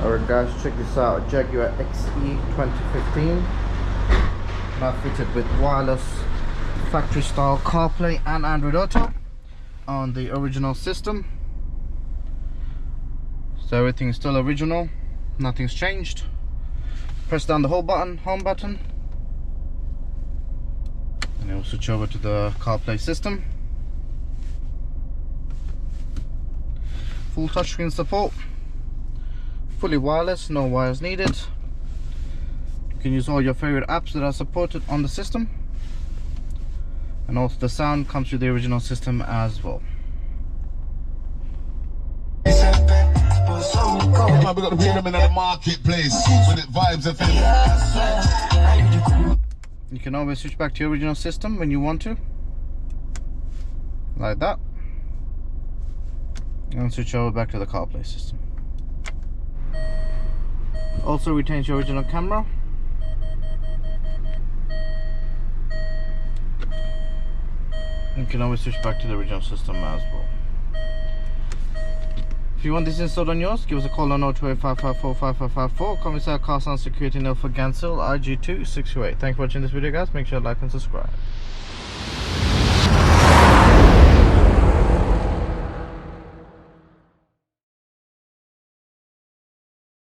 Alright guys, check this out. Jaguar XE 2015. Now fitted with wireless factory style CarPlay and Android Auto on the original system. So everything is still original, nothing's changed. Press down the home button, and it will switch over to the CarPlay system. Full touchscreen support, fully wireless, no wires needed. You can use all your favorite apps that are supported on the system, and also the sound comes with the original system as well. We got to bring them in at the marketplace when it vibes FM. You can always switch back to your original system when you want to, like that, and switch over back to the CarPlay system. Also retains your original camera. You can always switch back to the original system as well. If you want this installed on yours, give us a call on 02855455554. Call me Car Sound Security Nil for Gansel IG2 628. Thanks for watching this video guys. Make sure to like and subscribe.